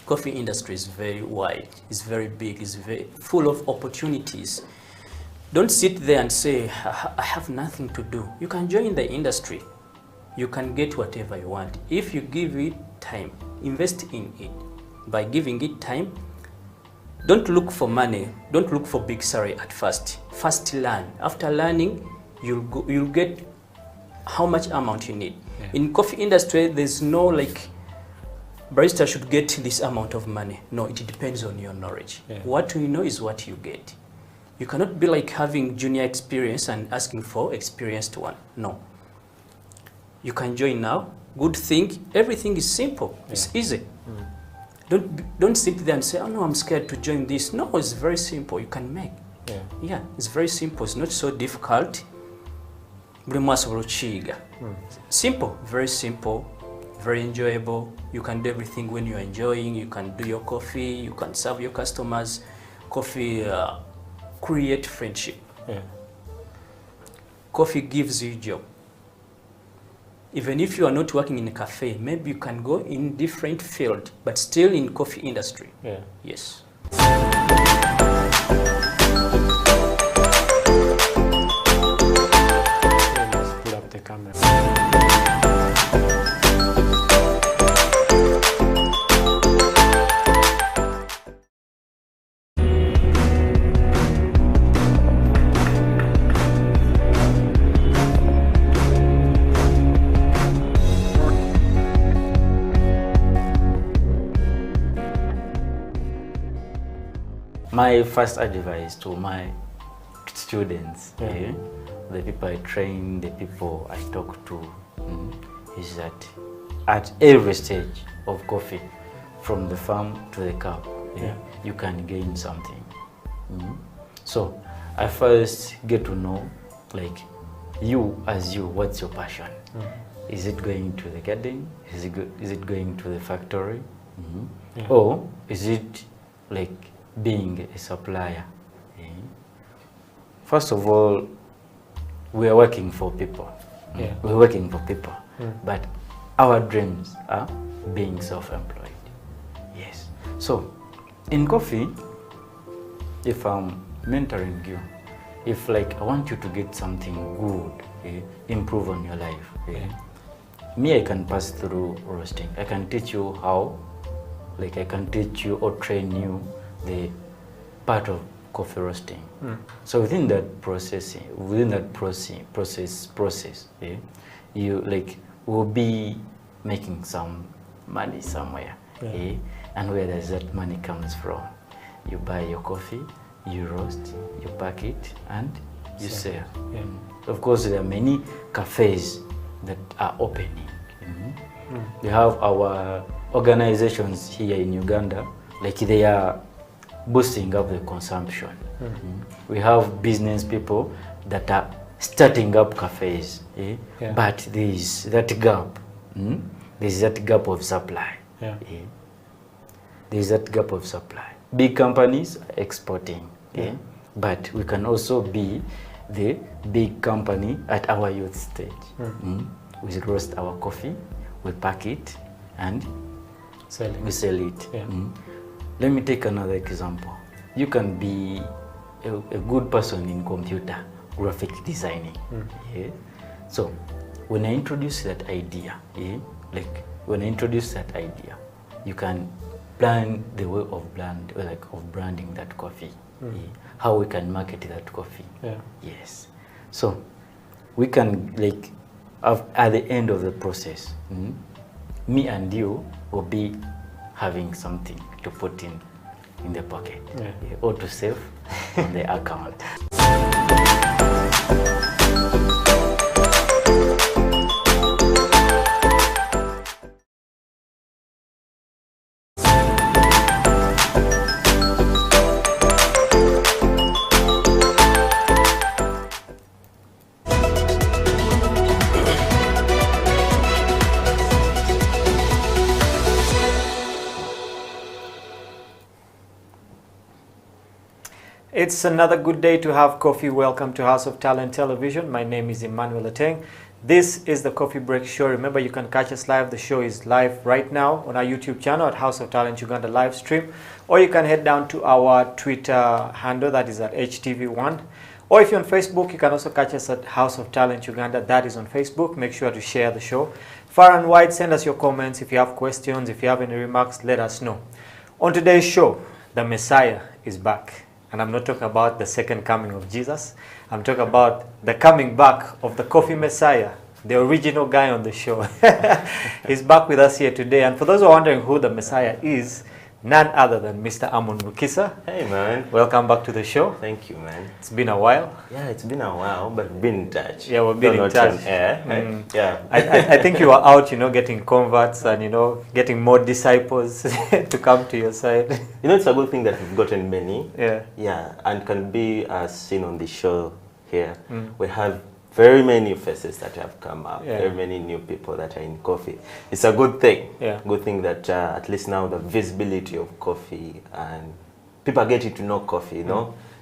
Coffee industry is very wide, it's very big, it's very full of opportunities. Don't sit there and say, I have nothing to do. You can join the industry. You can get whatever you want. If you give it time, invest in it. By giving it time, don't look for money, don't look for big salary at first. First learn. After learning, you'll get how much amount you need. Yeah. In coffee industry, there's no like, barista should get this amount of money. No, it depends on your knowledge. Yeah. What you know is what you get. You cannot be like having junior experience and asking for experienced one. No. You can join now. Good thing, everything is simple. Yeah. It's easy. Don't sit there and say, oh no, I'm scared to join this. No, it's very simple. You can make. Yeah, it's very simple. It's not so difficult. Simple, very simple, very enjoyable. You can do everything when you're enjoying. You can do your coffee. You can serve your customers. Coffee create friendship. Yeah. Coffee gives you a job. Even if you are not working in a cafe, maybe you can go in different field, but still in coffee industry. Yeah. Yes. Let's pull up the camera. My first advice to my students, the people I train, the people I talk to, is that at every stage of coffee, from the farm to the cup, you can gain something. So I first get to know, like, you as you, what's your passion? Is it going to the garden? Is it going to the factory? Or is it like being a supplier? First of all, we are working for people. We're working for people, but our dreams are being self-employed. Yes. So in coffee, if I'm mentoring you, if like I want you to get something good, improve on your life, me, I can pass through roasting. I can teach you how, like I can teach you or train you the part of coffee roasting. So within that process, you like will be making some money somewhere. And where does that money comes from? You buy your coffee, you roast, you pack it, and you sell. Of course, there are many cafes that are opening. We have our organizations here in Uganda, like they are boosting up the consumption. We have business people that are starting up cafes, but there is that gap. There's that gap of supply. There's that gap of supply. Big companies are exporting, but we can also be the big company at our youth stage. We roast our coffee, we pack it, and we sell it. Let me take another example. You can be a good person in computer graphic designing. So when I introduce that idea, you can plan the way of branding that coffee. How we can market that coffee. Yes. So we can like at the end of the process, me and you will be having something to put in the pocket, or to save on the account. It's another good day to have coffee. Welcome to House of Talent Television. My name is Emmanuel Ateng. This is the Coffee Break Show. Remember, you can catch us live. The show is live right now on our YouTube channel at House of Talent Uganda live stream. Or you can head down to our Twitter handle, that is at HTV1. Or if you're on Facebook, you can also catch us at House of Talent Uganda. That is on Facebook. Make sure to share the show. Far and wide, send us your comments. If you have questions, if you have any remarks, let us know. On today's show, the Messiah is back. And I'm not talking about the second coming of Jesus. I'm talking about the coming back of the Coffee Messiah, the original guy on the show. He's back with us here today. And for those who are wondering who the Messiah is, none other than Mr. Amon Mukisa. Hey man. Welcome back to the show. Thank you, man. It's been a while. Yeah, it's been a while, but we've been in touch. Yeah, we've been in touch. Yeah. I think you were out, getting converts and, getting more disciples to come to your side. It's a good thing that we've gotten many. Yeah. Yeah, and can be seen on the show here. We have very many faces that have come up, very many new people that are in coffee. It's a good thing. Yeah. Good thing that at least now the visibility of coffee and people are getting to know coffee,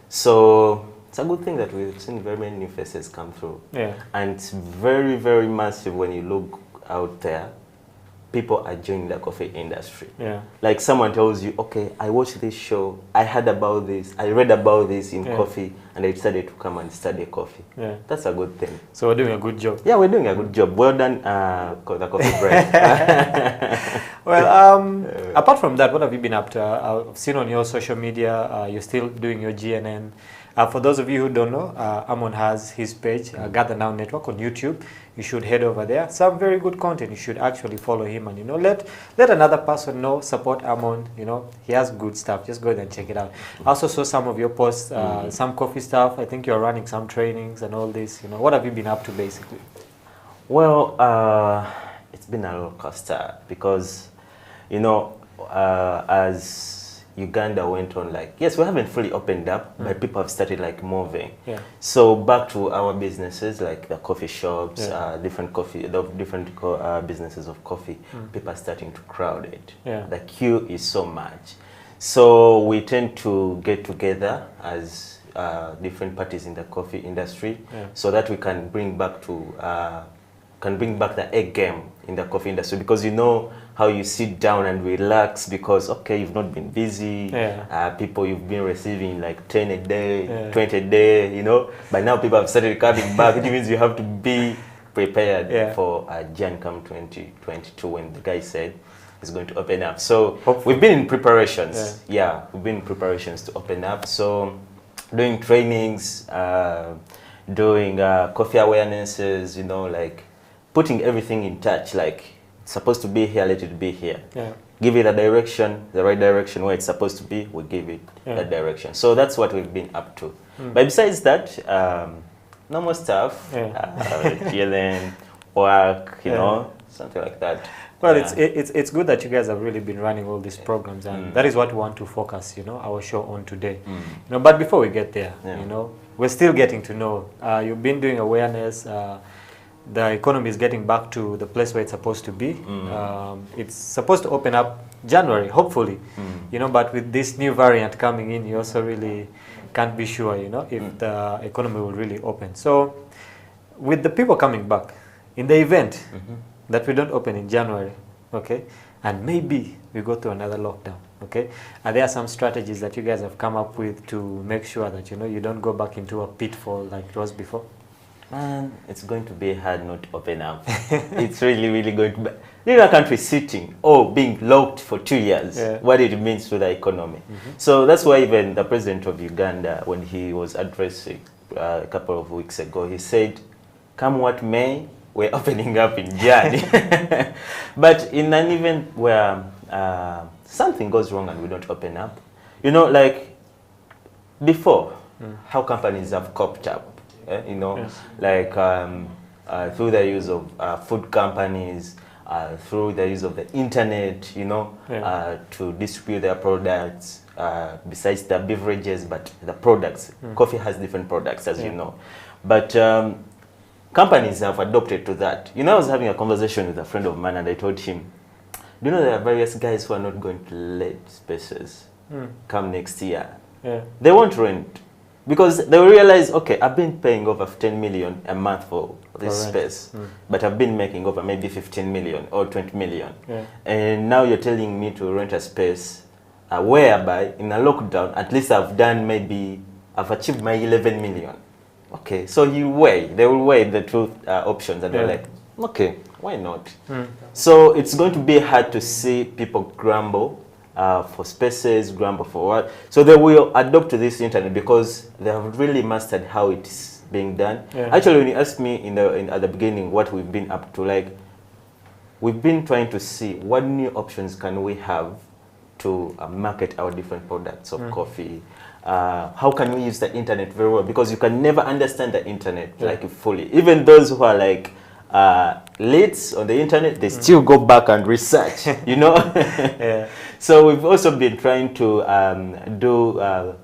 So it's a good thing that we've seen very many new faces come through. Yeah. And it's very, very massive when you look out there. People are joining the coffee industry. Yeah. Like someone tells you, okay, I watched this show, I heard about this, I read about this in coffee, and I decided to come and study coffee. Yeah. That's a good thing. So we're doing a good job. Yeah, we're doing a good job. Well done, the Coffee Break. Well, apart from that, what have you been up to? I've seen on your social media, you're still doing your GNN. For those of you who don't know, Amon has his page, Gather Now Network on YouTube. You should head over there. Some very good content. You should actually follow him and, let another person know, support Amon. He has good stuff. Just go there and check it out. I also saw some of your posts, some coffee stuff. I think you're running some trainings and all this. What have you been up to basically? Well, it's been a roller coaster because, as Uganda went on, yes, we haven't fully opened up, but people have started moving. Yeah. So back to our businesses, like the coffee shops, different businesses of coffee, people are starting to crowd it. Yeah. The queue is so much. So we tend to get together as different parties in the coffee industry, so that we can bring back the egg game in the coffee industry, because how you sit down and relax because, okay, you've not been busy, people you've been receiving 10 a day, 20 a day, but now people have started coming back, which means you have to be prepared for Jan come 2022 when the guy said he's going to open up. So hopefully. We've been in preparations, we've been in preparations to open up, so doing trainings, doing coffee awarenesses, putting everything in touch, it's supposed to be here, let it be here. Yeah. Give it a direction, the right direction where it's supposed to be, we give it that direction. So that's what we've been up to. But besides that, normal stuff, chilling, work, something like that. Well, it's good that you guys have really been running all these programs, and that is what we want to focus, our show on today. But before we get there, we're still getting to know. You've been doing awareness. The economy is getting back to the place where it's supposed to be. It's supposed to open up January, hopefully. But with this new variant coming in, you also really can't be sure, if the economy will really open. So, with the people coming back, in the event that we don't open in January, okay, and maybe we go to another lockdown, okay, are there some strategies that you guys have come up with to make sure that, you don't go back into a pitfall like it was before? Man, it's going to be hard not to open up. It's really, really going to be. A country sitting or being locked for 2 years, what it means to the economy. So that's why even the president of Uganda, when he was addressing a couple of weeks ago, he said, come what may, we're opening up in January. But in an event where something goes wrong and we don't open up, before, how companies have coped up. Through the use of food companies, through the use of the internet, to distribute their products, besides the beverages, but the products. Coffee has different products, as you know. But companies have adopted to that. I was having a conversation with a friend of mine and I told him, do you know there are various guys who are not going to let spaces come next year? They won't rent Because they will realize, okay, I've been paying over 10 million a month for this space, but I've been making over maybe 15 million or 20 million. Yeah. And now you're telling me to rent a space whereby in a lockdown, at least I've achieved my 11 million. Okay, so they will weigh the two options and they're like, okay, why not? So it's going to be hard to see people grumble for spaces, grumble for what. So they will adopt to this internet because they have really mastered how it's being done. Yeah. Actually, when you asked me at the beginning what we've been up to, like, we've been trying to see what new options can we have to market our different products of coffee. How can we use the internet very well? Because you can never understand the internet like fully. Even those who are like leads on the internet, they still go back and research, you know. So we've also been trying to do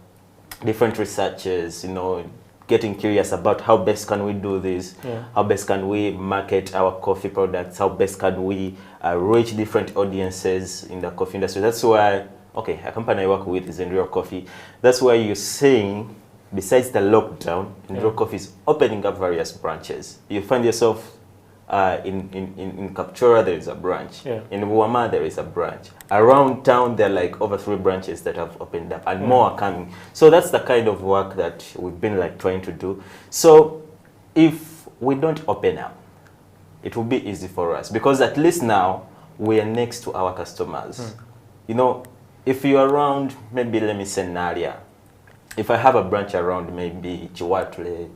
different researches, you know, getting curious about how best can we do this, how best can we market our coffee products, how best can we reach different audiences in the coffee industry. That's why, okay, a company I work with is Enduro Coffee. That's why you're seeing, besides the lockdown, Enduro Coffee is opening up various branches. You find yourself in Kapchora, there is a branch. In Buama, there is a branch. Around town, there are like over 3 branches that have opened up, and more are coming. So that's the kind of work that we've been like trying to do. So if we don't open up, it will be easy for us because at least now we are next to our customers. You know, if you're around, maybe let me say Naria, if I have a branch around maybe Chiwatle,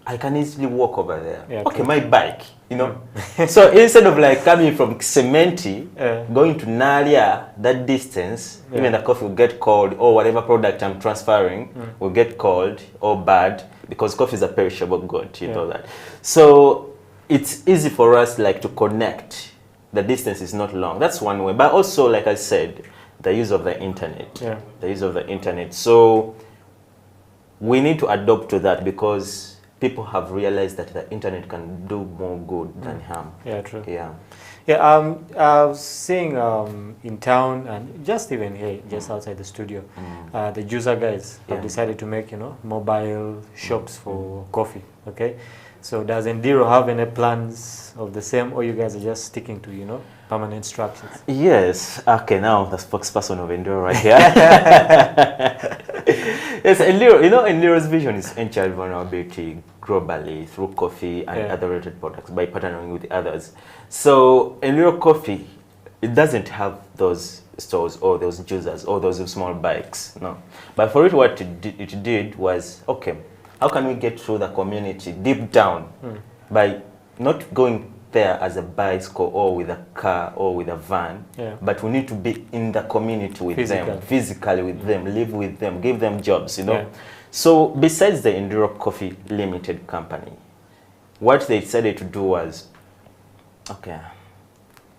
I can easily walk over there. Okay, my bike, you know. So instead of like coming from Cementi, going to Naria, that distance, even the coffee will get cold, or whatever product I'm transferring will get cold or bad, because coffee is a perishable good, you know that. So it's easy for us like to connect. The distance is not long. That's one way. But also, like I said, the use of the internet. The use of the internet. So we need to adopt to that because people have realized that the internet can do more good than harm. Yeah, true. I was seeing in town and just even here, just outside the studio, the Juicer guys have decided to make, you know, mobile shops for coffee. Okay, so does Enduro have any plans of the same, or you guys are just sticking to, you know, permanent structures? Yes. Okay, now the spokesperson of Enduro right here. Yes, Enduro, you know, Enduro's vision is end child vulnerability globally through coffee and other related products by partnering with others. So Enduro Coffee, it doesn't have those stores or those juicers or those small bikes, no. But for it, what it did was, okay, how can we get through the community deep down by not going there as a bicycle or with a car or with a van, but we need to be in the community with them, physically with them, live with them, give them jobs, you know. So besides the Enduro Coffee Limited company, what they decided to do was, okay,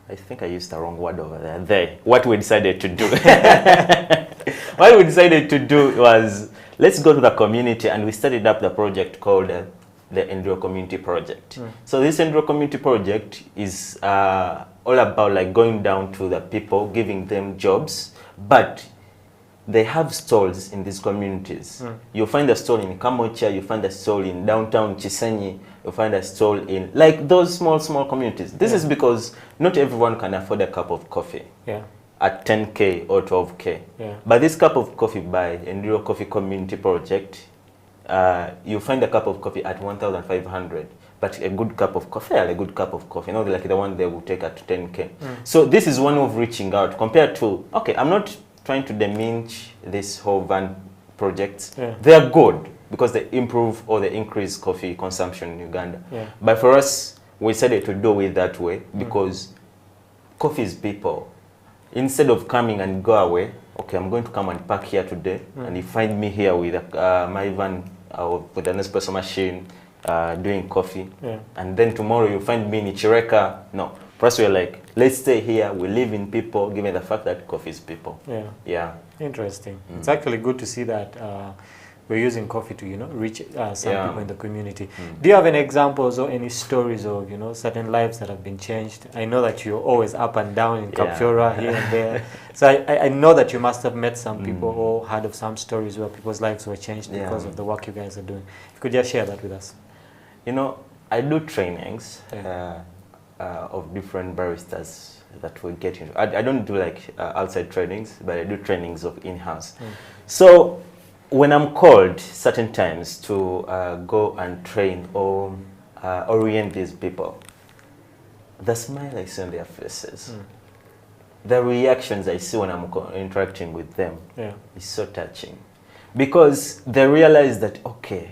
I think I used the wrong word over there. What we decided to do, what we decided to do was, let's go to the community, and we started up the project called the Enduro Community Project. So this Enduro Community Project is all about like going down to the people, giving them jobs, but they have stalls in these communities. You'll find a stall in Kamocha, you find a stall in downtown Chisenyi, you'll find a stall in like those small communities. This is because not everyone can afford a cup of coffee at 10K or 12K. But this cup of coffee by Enduro Coffee Community Project, you find a cup of coffee at 1,500, but a good cup of coffee, not like the one they will take at 10K. So this is one of reaching out compared to, okay, I'm not trying to diminish this whole van projects. They are good because they improve or they increase coffee consumption in Uganda. But for us, we decided to do it that way because coffee is people. Instead of coming and go away, okay, I'm going to come and park here today, and you find me here with my van with an espresso machine doing coffee, and then tomorrow you find me in Chireka. No, first we're like, let's stay here, we live in people, given the fact that coffee is people. Interesting. It's actually good to see that we're using coffee to, you know, reach some people in the community. Do you have any examples or any stories of, you know, certain lives that have been changed? I know that you're always up and down in Kapchora, here and there. So I know that you must have met some people or heard of some stories where people's lives were changed because of the work you guys are doing. If you could just share that with us. You know, I do trainings of different baristas that we get into. I don't do like outside trainings, but I do trainings of in-house. So when I'm called certain times to go and train or orient these people, the smile I see on their faces, the reactions I see when I'm interacting with them is so touching. Because they realize that, okay,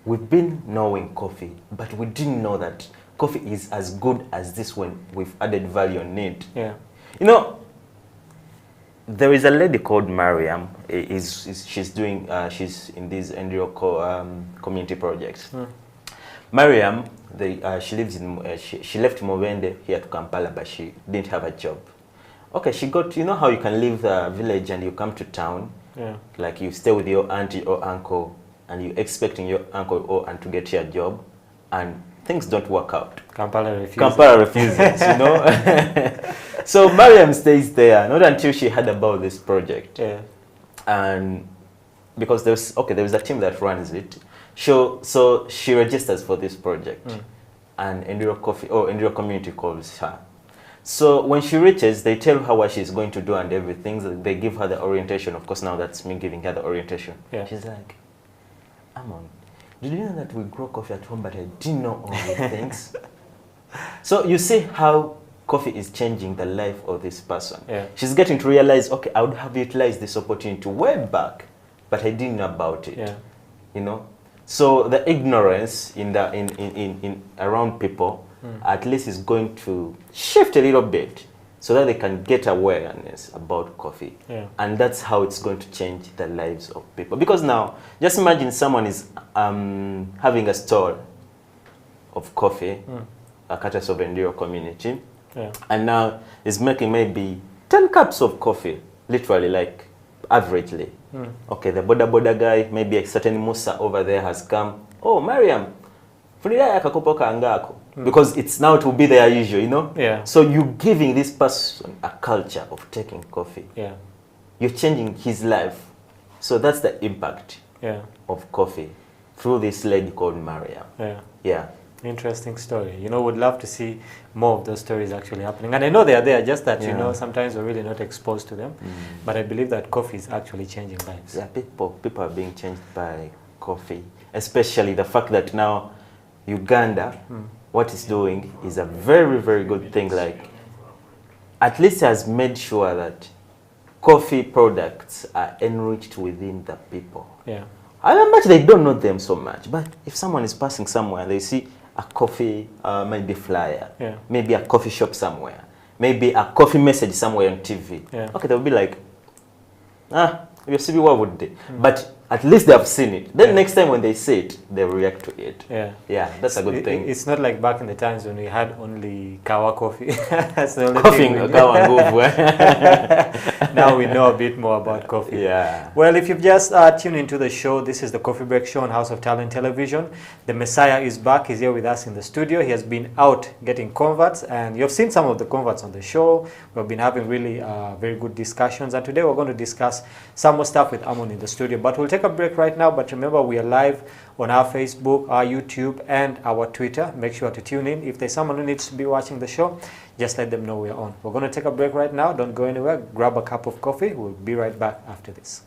we've been knowing coffee, but we didn't know that coffee is as good as this when we've added value on it. Yeah. You know, there is a lady called Mariam. She's doing, she's in these NGO community projects. Mariam, she lives in, she left Movende here to Kampala, but she didn't have a job. Okay, she got, you know how you can leave the village and you come to town? Like you stay with your auntie or uncle and you're expecting your uncle or aunt to get you a job and things don't work out. Kampala refuses. Kampala refuses, you know? So Mariam stays there, not until she heard about this project. And because there's a team that runs it. So she registers for this project. And Enduro Coffee, or Enduro Community calls her. So when she reaches, they tell her what she's going to do and everything. They give her the orientation. Of course, now that's me giving her the orientation. She's like, Amon, did you know that we grow coffee at home, but I didn't know all these things? So you see how coffee is changing the life of this person. She's getting to realize, okay, I would have utilized this opportunity way back, but I didn't know about it. You know? So the ignorance in around people at least is going to shift a little bit so that they can get awareness about coffee. And that's how it's going to change the lives of people. Because now, just imagine someone is having a stall of coffee, a courtesy of Enduro Community, and now is making maybe 10 cups of coffee, literally, like averagely. Okay, the boda guy, maybe a certain Musa over there has come. Oh, Mariam, because it's now to be their usual, you know? So you're giving this person a culture of taking coffee. You're changing his life. So that's the impact of coffee through this lady called Mariam. Interesting story. You know, would love to see more of those stories actually happening. And I know they are there, just that, you know, sometimes we're really not exposed to them. But I believe that coffee is actually changing lives. People are being changed by coffee. Especially the fact that now Uganda, what it's doing is a very, very good thing. Like, at least has made sure that coffee products are enriched within the people. I bet they don't know them so much, but if someone is passing somewhere, they see a coffee, maybe flyer, maybe a coffee shop somewhere, maybe a coffee message somewhere on TV. Okay, they'll be like, you see, what would they? But at least they have seen it. Then next time when they see it, they react to it. That's a good thing. It's not like back in the times when we had only Kawa coffee. That's the only coffee, Now we know a bit more about coffee. Well, if you've just tuned into the show, this is the Coffee Break Show on House of Talent Television. The Messiah is back. He's here with us in the studio. He has been out getting converts, and you've seen some of the converts on the show. We've been having really very good discussions, and today we're going to discuss some more stuff with Amon in the studio. But we'll take a break right now, but remember we are live on our Facebook, our YouTube, and our Twitter. Make sure to tune in. If there's someone who needs to be watching the show, just let them know we're on. We're going to take a break right now. Don't go anywhere. Grab a cup of coffee. We'll be right back after this.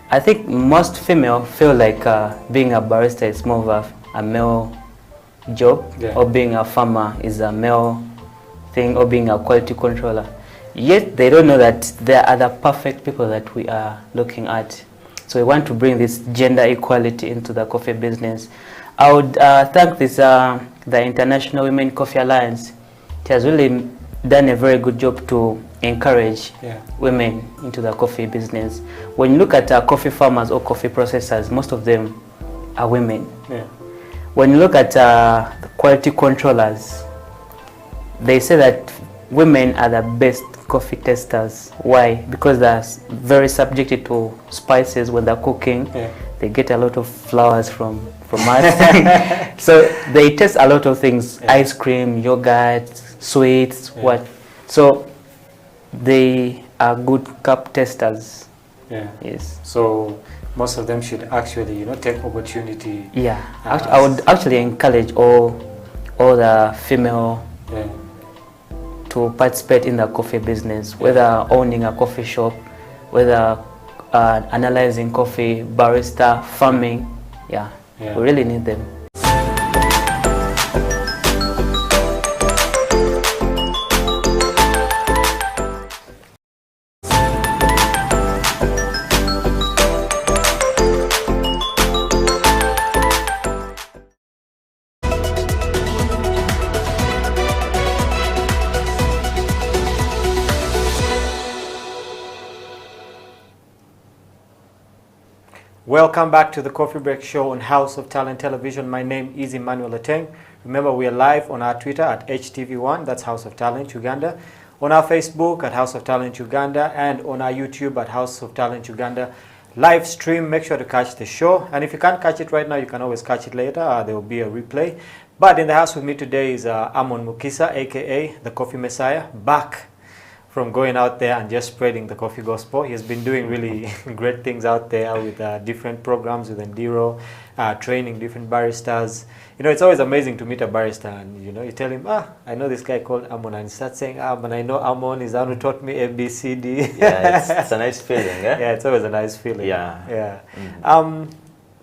I think most female feel like being a barista is more of a male job, or being a farmer is a male thing, or being a quality controller. Yet they don't know that there are other perfect people that we are looking at. So we want to bring this gender equality into the coffee business. I would thank this the International Women Coffee Alliance. It has really done a very good job to encourage women into the coffee business. When you look at coffee farmers or coffee processors, most of them are women. When you look at the quality controllers, they say that women are the best coffee testers. Why? Because they're very subjected to spices when they're cooking. They get a lot of flowers from us. So they test a lot of things, ice cream, yogurt, sweets, what. So they are good cup testers. Yes. So most of them should actually, take opportunity. I would actually encourage all the female to participate in the coffee business, whether owning a coffee shop, whether analyzing coffee, barista, farming. We really need them. Welcome back to the Coffee Break Show on House of Talent Television. My name is Emmanuel Ateng. Remember, we are live on our Twitter at HTV1, that's House of Talent Uganda, on our Facebook at House of Talent Uganda, and on our YouTube at House of Talent Uganda. Live stream, make sure to catch the show. And if you can't catch it right now, you can always catch it later. There will be a replay. But in the house with me today is Amon Mukisa, aka the Coffee Messiah, back from going out there and just spreading the coffee gospel. He's been doing really great things out there with different programs with Endiro, training different baristas. It's always amazing to meet a barista and, you tell him, I know this guy called Amon, and he starts saying, but I know Amon is the one who taught me A, B, C, D. It's a nice feeling, eh? Yeah, it's always a nice feeling. Yeah.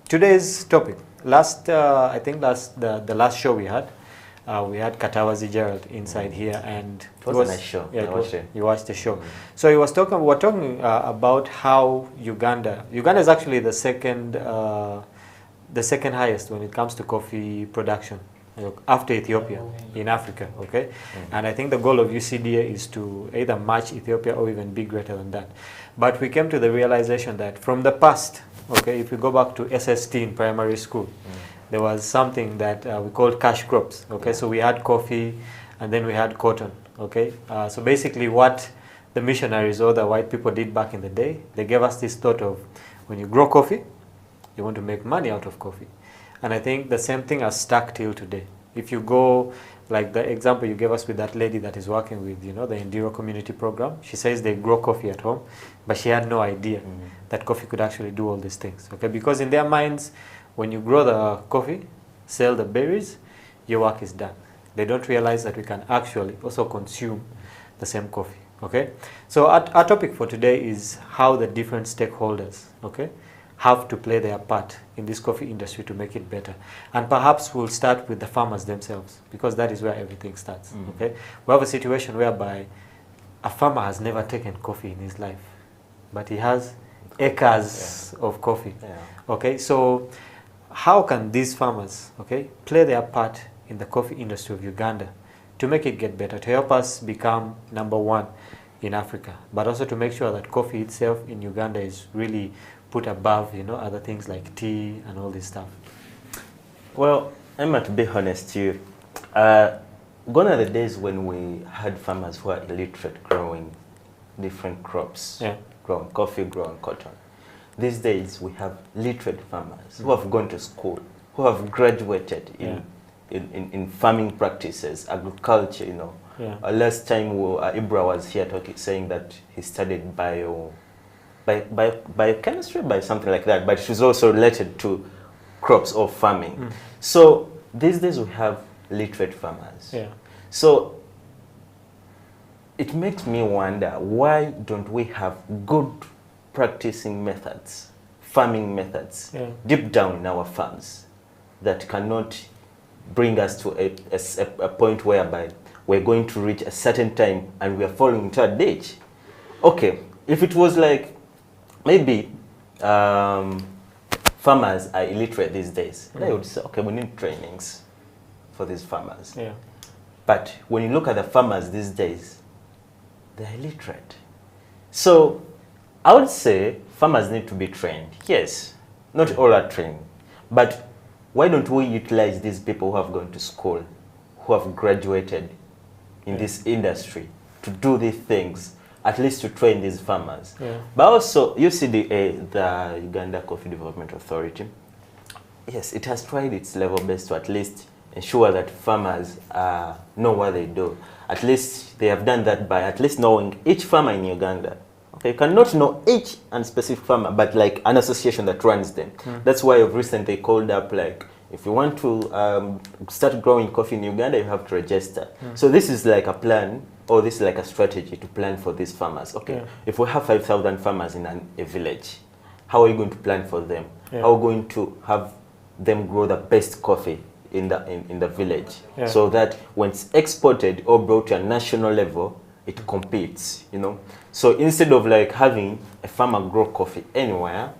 Today's topic, I think the last show we had Katawazi Gerald inside here, and it was a nice show. You watched the show. So we were talking about how Uganda is actually the second highest when it comes to coffee production, after Ethiopia in Africa. Okay, and I think the goal of UCDA is to either match Ethiopia or even be greater than that. But we came to the realization that from the past, if we go back to SST in primary school, there was something that we called cash crops. So we had coffee and then we had cotton. So basically what the missionaries or the white people did back in the day, they gave us this thought of, when you grow coffee, you want to make money out of coffee. And I think the same thing has stuck till today. If you go, like the example you gave us with that lady that is working with, the Endiro community program, she says they grow coffee at home, but she had no idea that coffee could actually do all these things. Because in their minds, when you grow the coffee, sell the berries, your work is done. They don't realize that we can actually also consume the same coffee. So our topic for today is how the different stakeholders have to play their part in this coffee industry to make it better. And perhaps we'll start with the farmers themselves, because that is where everything starts. We have a situation whereby a farmer has never taken coffee in his life, but he has acres of coffee. So how can these farmers play their part in the coffee industry of Uganda to make it get better, to help us become #1 in Africa, but also to make sure that coffee itself in Uganda is really put above other things like tea and all this stuff? Well, Emma, to be honest to you, gone are the days when we had farmers who are illiterate growing different crops, growing coffee, growing cotton. These days we have literate farmers who have gone to school, who have graduated in farming practices, agriculture. Last time Ibra was here saying that he studied biochemistry, by something like that, but it was also related to crops or farming. So these days we have literate farmers. So it makes me wonder, why don't we have good practicing methods, farming methods, deep down in our farms, that cannot bring us to a point whereby we're going to reach a certain time and we are falling into a ditch? If it was like, maybe farmers are illiterate these days, I would say, we need trainings for these farmers. But when you look at the farmers these days, they're illiterate. So I would say farmers need to be trained. Yes, not all are trained. But why don't we utilize these people who have gone to school, who have graduated in this industry to do these things, at least to train these farmers. But also, you see the Uganda Coffee Development Authority, yes, it has tried its level best to at least ensure that farmers know what they do. At least they have done that by at least knowing each farmer in Uganda. Okay, you cannot know each and specific farmer, but like an association that runs them. That's why I've recently called up, like, if you want to start growing coffee in Uganda, you have to register. So this is like a plan, or this is like a strategy to plan for these farmers. Okay, if we have 5,000 farmers in a village, how are you going to plan for them? How are you going to have them grow the best coffee in the village, so that when it's exported or brought to a national level, it competes, you know? So instead of like having a farmer grow coffee anywhere,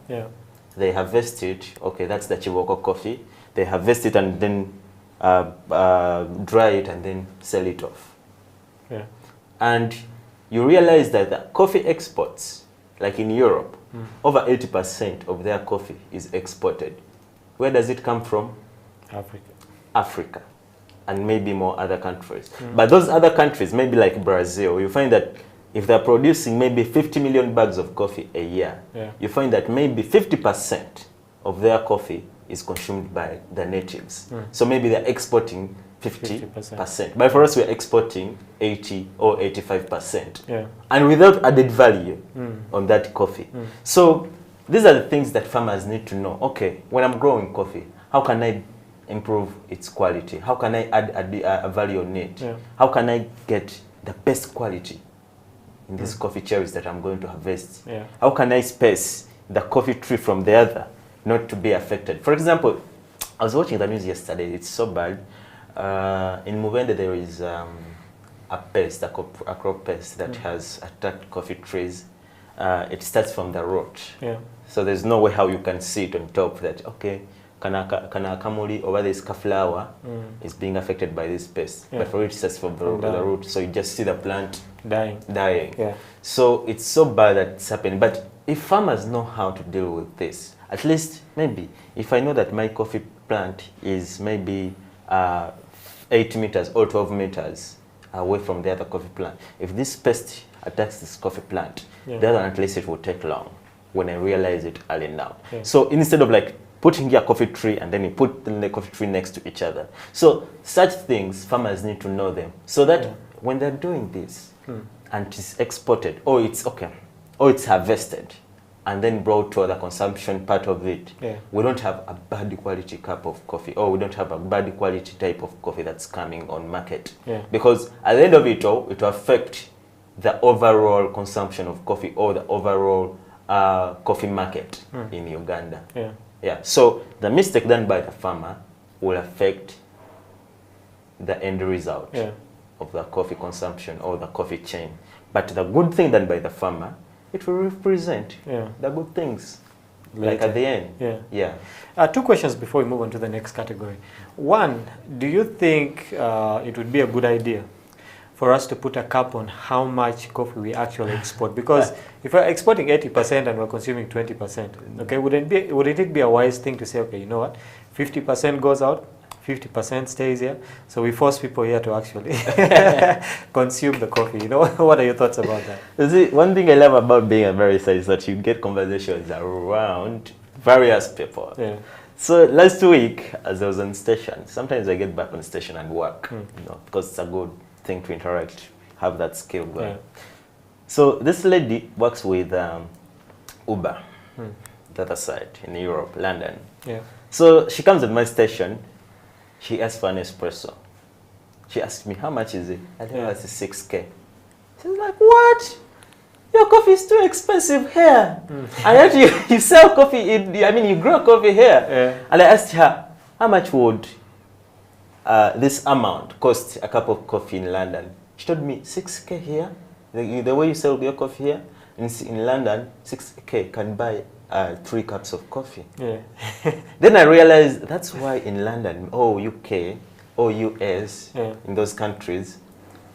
they harvest it. Okay, that's the Chiboko coffee. They harvest it and then dry it and then sell it off. And you realize that the coffee exports, like in Europe, over 80% of their coffee is exported. Where does it come from? Africa, and maybe more other countries. But those other countries, maybe like Brazil, you find that if they're producing maybe 50 million bags of coffee a year, you find that maybe 50% of their coffee is consumed by the natives. So maybe they're exporting 50%. But for us, we're exporting 80 or 85%. And without added value on that coffee. So these are the things that farmers need to know. Okay, when I'm growing coffee, how can I improve its quality? How can I add a value on it? How can I get the best quality in these coffee cherries that I'm going to harvest? How can I space the coffee tree from the other, not to be affected? For example, I was watching the news yesterday. It's so bad. In Mubende, there is a pest, a crop pest that has attacked coffee trees. It starts from the root. So there's no way how you can see it on top that, okay, kana kamuli over this flower is being affected by this pest. But for it, it starts from the root. So you just see the plant dying. So it's so bad that it's happening. But if farmers know how to deal with this, at least maybe if I know that my coffee plant is maybe 8 meters or 12 meters away from the other coffee plant, if this pest attacks this coffee plant, the other one, at least it will take long when I realize it early now. So instead of like putting here a coffee tree and then you put the coffee tree next to each other. So such things, farmers need to know them, so that when they're doing this and it's exported, or it's or it's harvested and then brought to the consumption part of it, we don't have a bad quality cup of coffee, or we don't have a bad quality type of coffee that's coming on market. Because at the end of it all, it will affect the overall consumption of coffee, or the overall coffee market in Uganda. So the mistake done by the farmer will affect the end result of the coffee consumption or the coffee chain. But the good thing done by the farmer, it will represent the good things, like at the end. 2 questions before we move on to the next category. One, do you think it would be a good idea for us to put a cap on how much coffee we actually export? Because if we're exporting 80% and we're consuming 20%, okay, wouldn't it be a wise thing to say, okay, you know what, 50% goes out, 50% stays here, so we force people here to actually consume the coffee? You know, what are your thoughts about that? You see, one thing I love about being a barista is that you get conversations around various people. So last week, as I was on station, sometimes I get back on station and work, you know, because it's a good thing to interact, have that skill going. So this lady works with Uber, the other side in Europe, London. So she comes at my station. She asks for an espresso. She asked me, how much is it? I think that's 6K. She's like, what? Your coffee is too expensive here. And yet you sell coffee, you grow coffee here. And I asked her, how much would this amount cost a cup of coffee in London? She told me 6K here. The way you sell your coffee here, in London, 6K can buy 3 cups of coffee. Then I realized that's why in London, UK, or US, in those countries,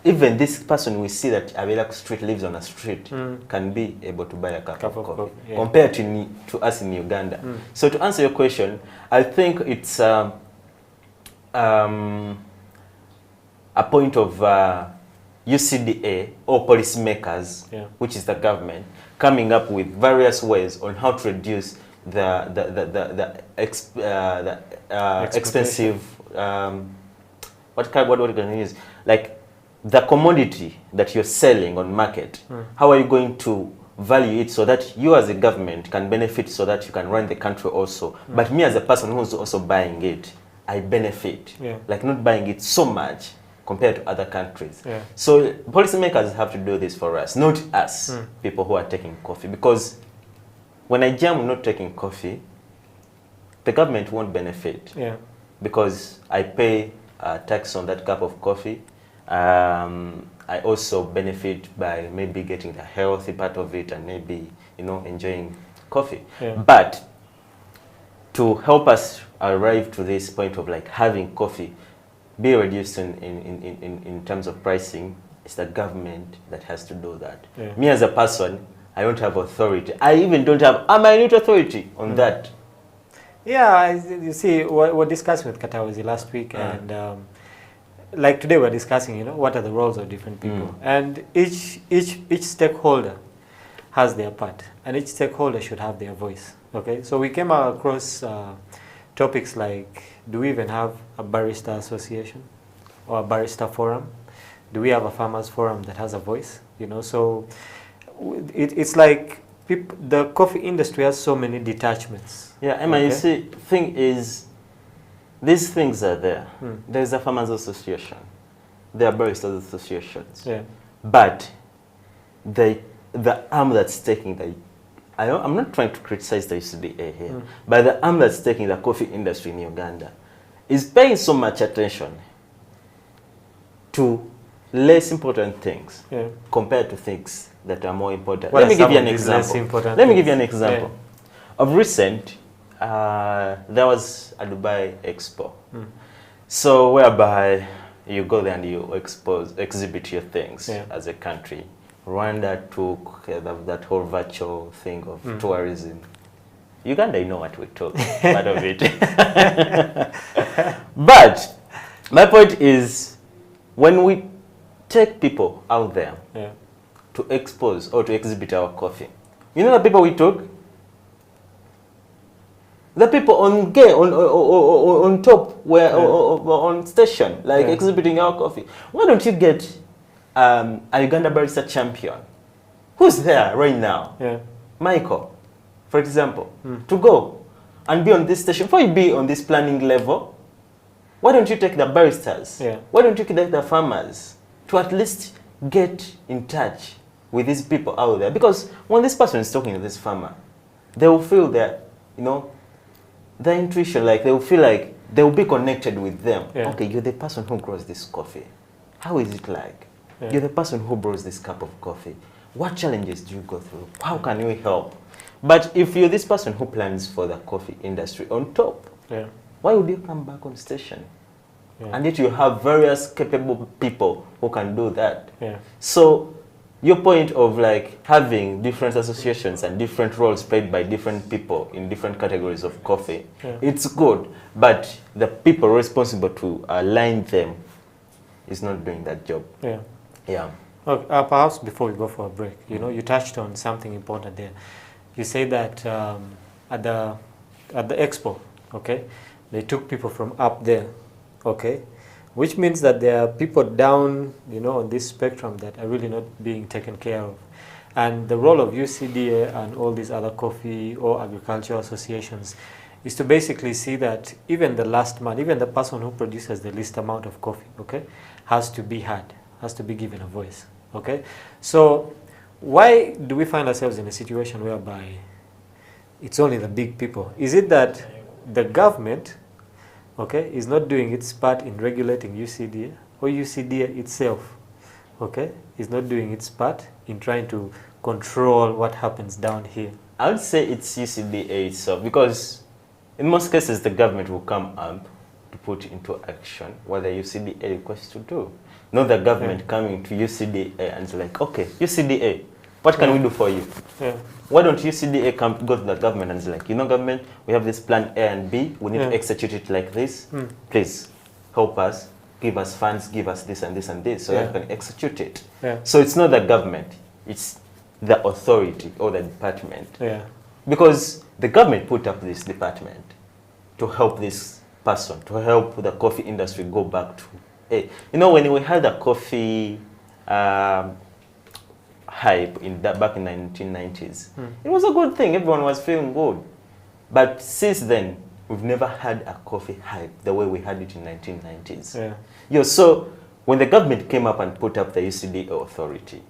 even this person we see that Abelak Street lives on a street can be able to buy a cup of coffee compared to us in Uganda. So to answer your question, I think it's a point of UCDA or policymakers, which is the government, coming up with various ways on how to reduce the expensive what can you use, like the commodity that you're selling on market. How are you going to value it so that you as a government can benefit, so that you can run the country also, but me as a person who's also buying it, I benefit, like not buying it so much compared to other countries. So policymakers have to do this for us, not us, people who are taking coffee, because when I jam not taking coffee, the government won't benefit, because I pay tax on that cup of coffee. I also benefit by maybe getting the healthy part of it and maybe, you know, enjoying coffee. But to help us arrive to this point of like having coffee be reduced in terms of pricing, it's the government that has to do that. Me as a person, I don't have authority. I even don't have a minute authority on that. Yeah, you see, we're discussing with Katawazi last week, and like today we're discussing, you know, what are the roles of different people, and each stakeholder has their part, and each stakeholder should have their voice. Okay, so we came across topics like, do we even have a barista association or a barista forum? Do we have a farmers forum that has a voice? You know, so it's like the coffee industry has so many detachments. Yeah, Emma, you see, thing is, these things are there. There's a farmers association, there are baristas associations, but the arm that's taking the, I'm not trying to criticize the UCDA here, but the arm that's taking the coffee industry in Uganda is paying so much attention to less important things compared to things that are more important. Let me give you an example. Let me give you an example. Of recent, there was a Dubai Expo. So whereby you go there and you exhibit your things as a country. Rwanda took that whole virtual thing of tourism. Uganda, you know what we took, part of it. But my point is, when we take people out there to expose or to exhibit our coffee, you know the people we took? The people on top were on station, like exhibiting our coffee. Why don't you get a Uganda barista champion who's there right now, Michael, for example, to go and be on this station? Before you be on this planning level, why don't you take the baristas? Why don't you take the farmers to at least get in touch with these people out there? Because when this person is talking to this farmer, they will feel that, you know, their intuition, like they will feel like they will be connected with them. Okay, you're the person who grows this coffee. How is it like? You're the person who brews this cup of coffee. What challenges do you go through? How can we help? But if you're this person who plans for the coffee industry on top, why would you come back on station? And yet you have various capable people who can do that. So your point of like having different associations and different roles played by different people in different categories of coffee, it's good, but the people responsible to align them is not doing that job. Okay, perhaps before we go for a break, you know, you touched on something important there. You say that at the expo, okay, they took people from up there, okay, which means that there are people down, you know, on this spectrum that are really not being taken care of. And the role of UCDA and all these other coffee or agricultural associations is to basically see that even the last man, even the person who produces the least amount of coffee, okay, has to be heard, has to be given a voice, okay? So why do we find ourselves in a situation whereby it's only the big people? Is it that the government, okay, is not doing its part in regulating UCDA, or UCDA itself, okay, is not doing its part in trying to control what happens down here? I would say it's UCDA itself, because in most cases the government will come up to put into action what the UCDA requests to do. Not the government coming to UCDA and it's like, okay, UCDA, what can we do for you? Why don't UCDA go to the government and it's like, you know, government, we have this plan A and B, we need to execute it like this. Please help us, give us funds, give us this and this and this, so that we can execute it. So it's not the government, it's the authority or the department. Because the government put up this department to help this person, to help the coffee industry go back to, hey, you know, when we had the coffee hype back in the 1990s, it was a good thing, everyone was feeling good. But since then, we've never had a coffee hype the way we had it in 1990s. So when the government came up and put up the UCDA authority,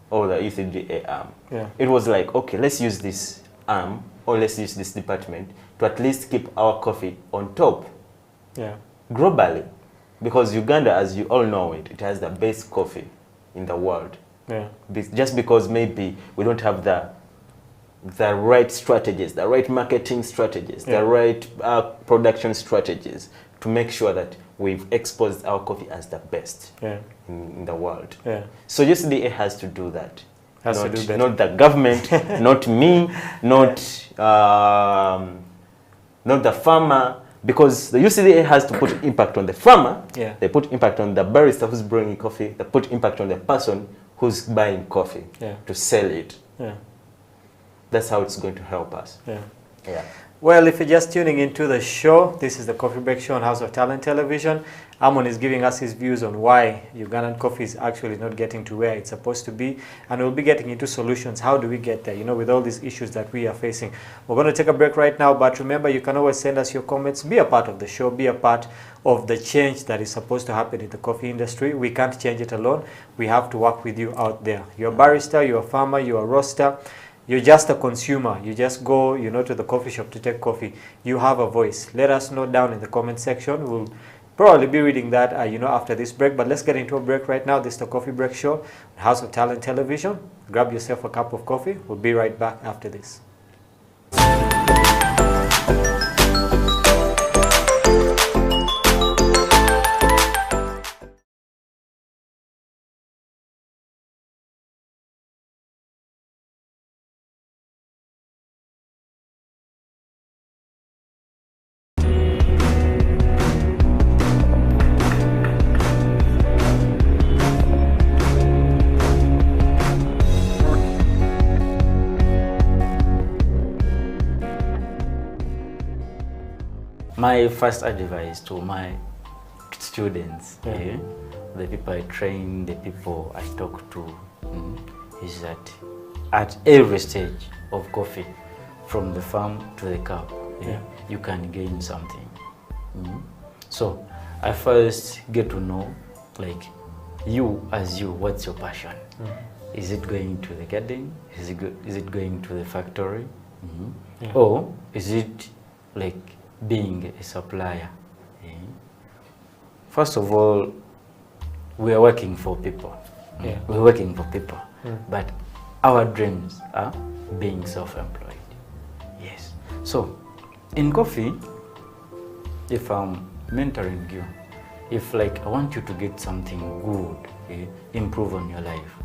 or the UCDA arm, it was like, okay, let's use this arm, or let's use this department to at least keep our coffee on top globally. Because Uganda, as you all know it, it has the best coffee in the world. Just because maybe we don't have the right strategies, the right marketing strategies, the right production strategies to make sure that we've exposed our coffee as the best in the world. So UCDA has to do that. Not the government, not me, not the farmer, because the UCDA has to put impact on the farmer, they put impact on the barista who's brewing coffee, they put impact on the person who's buying coffee to sell it. That's how it's going to help us. Well, if you're just tuning into the show, this is the Coffee Break Show on House of Talent Television. Amon is giving us his views on why Ugandan coffee is actually not getting to where it's supposed to be. And we'll be getting into solutions. How do we get there, you know, with all these issues that we are facing? We're going to take a break right now, but remember, you can always send us your comments. Be a part of the show. Be a part of the change that is supposed to happen in the coffee industry. We can't change it alone. We have to work with you out there. You're a barista, you're a farmer, you're a roaster. You're just a consumer. You just go, you know, to the coffee shop to take coffee. You have a voice. Let us know down in the comment section. We'll probably be reading that, you know, after this break. But let's get into a break right now. This is the Coffee Break Show on House of Talent Television. Grab yourself a cup of coffee. We'll be right back after this. My first advice to my students, the people I train, the people I talk to, is that at every stage of coffee, from the farm to the cup, you can gain something. So I first get to know, like, you as you, what's your passion? Is it going to the garden? Is it going to the factory? Or is it like being a supplier? First of all, we are working for people. We're working for people. But our dreams are being self-employed. Yes. So in coffee, if I'm mentoring you, if like I want you to get something good, improve on your life,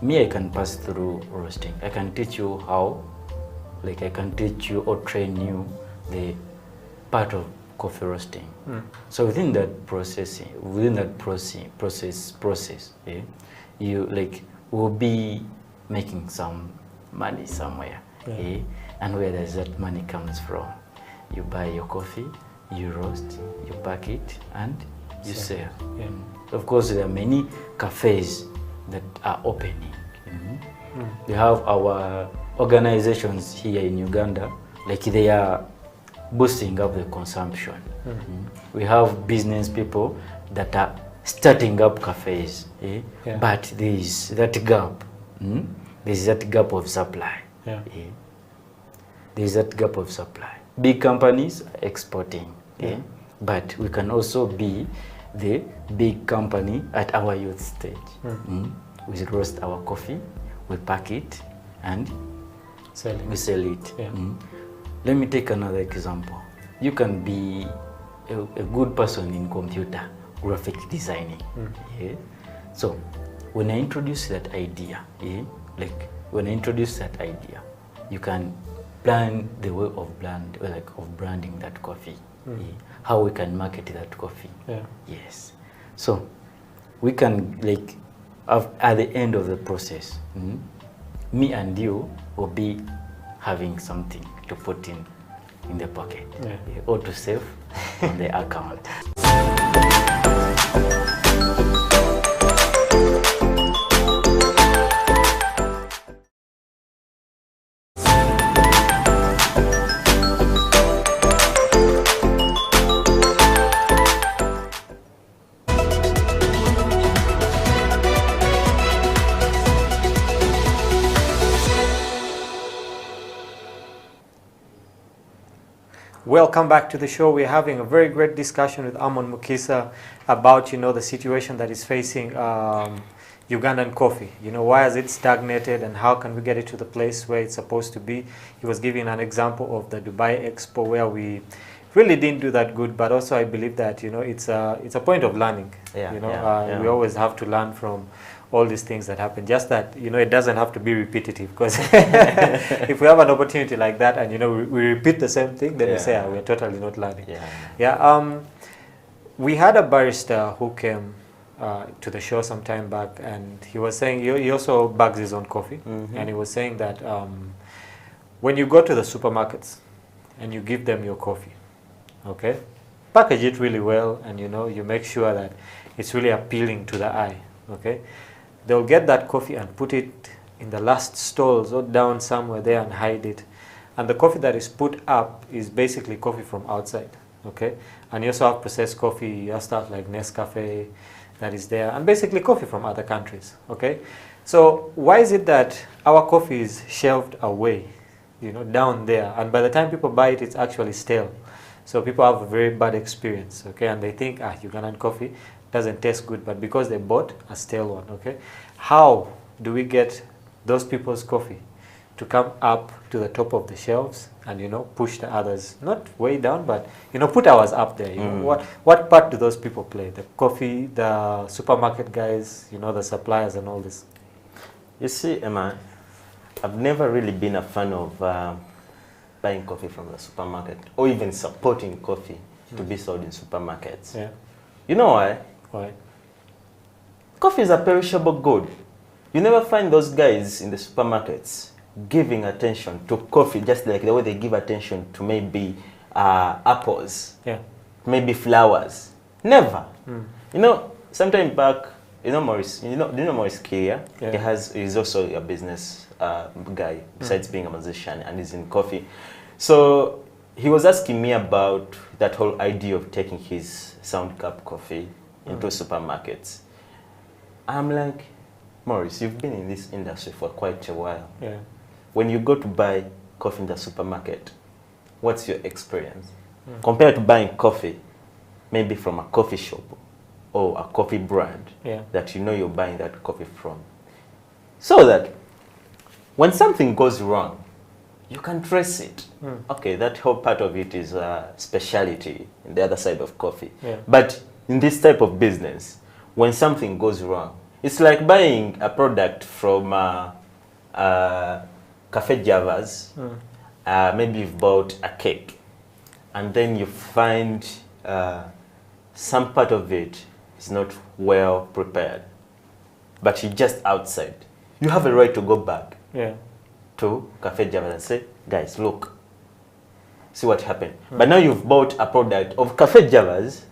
me, I can pass through roasting. I can teach you how, like I can teach you or train you the part of coffee roasting. So within that process, you like will be making some money somewhere. And where does that money comes from? You buy your coffee, you roast, you pack it, and you sell. Of course, there are many cafes that are opening. We have our organizations here in Uganda, like they are boosting up the consumption. We have business people that are starting up cafes, but there is that gap. There's that gap of supply. There's that gap of supply. Big companies are exporting, but we can also be the big company at our youth stage. We roast our coffee, we pack it, and we sell it. Let me take another example. You can be a good person in computer graphic designing. Yeah? So when I introduce that idea, you can plan the way of branding that coffee, how we can market that coffee. Yes. So we can at the end of the process, me and you will be having something to put in the pocket or to save on the account. Welcome back to the show. We're having a very great discussion with Amon Mukisa about, the situation that is facing Ugandan coffee. Why has it stagnated and how can we get it to the place where it's supposed to be? He was giving an example of the Dubai Expo where we really didn't do that good, but also I believe that, it's a point of learning. We always have to learn from all these things that happen, just that it doesn't have to be repetitive, because if we have an opportunity like that and we repeat the same thing, then we say we're totally not learning. We had a barista who came to the show some time back, and he was saying he also bags his own coffee, and he was saying that when you go to the supermarkets and you give them your coffee, okay, package it really well, and you make sure that it's really appealing to the eye, okay. They'll get that coffee and put it in the last stalls or down somewhere there and hide it. And the coffee that is put up is basically coffee from outside, okay? And you also have processed coffee, you have stuff like Nescafe that is there, and basically coffee from other countries, okay? So why is it that our coffee is shelved away, down there, and by the time people buy it, it's actually stale? So people have a very bad experience, okay? And they think, Ugandan coffee doesn't taste good, but because they bought a stale one, okay? How do we get those people's coffee to come up to the top of the shelves and, push the others, not way down, but, put ours up there? What part do those people play? The coffee, the supermarket guys, the suppliers and all this? You see, Emma, I've never really been a fan of buying coffee from the supermarket or even supporting coffee to be sold in supermarkets. Yeah. You know why? Why? Coffee is a perishable good. You never find those guys in the supermarkets giving attention to coffee just like the way they give attention to maybe apples, maybe flowers. Never. Sometime back, Maurice, do you know Maurice Kia? He's also a business guy besides being a musician, and he's in coffee. So he was asking me about that whole idea of taking his sound cup coffee into supermarkets. I'm like, Maurice, you've been in this industry for quite a while. Yeah. When you go to buy coffee in the supermarket, what's your experience? Compared to buying coffee, maybe from a coffee shop or a coffee brand that you're buying that coffee from. So that when something goes wrong, you can trace it. Okay, that whole part of it is speciality in the other side of coffee. But in this type of business, when something goes wrong, it's like buying a product from Cafe Java's. Maybe you've bought a cake, and then you find some part of it is not well prepared, but you're just outside. You have a right to go back to Cafe Java's and say, guys, look, see what happened. But now you've bought a product of Cafe Java's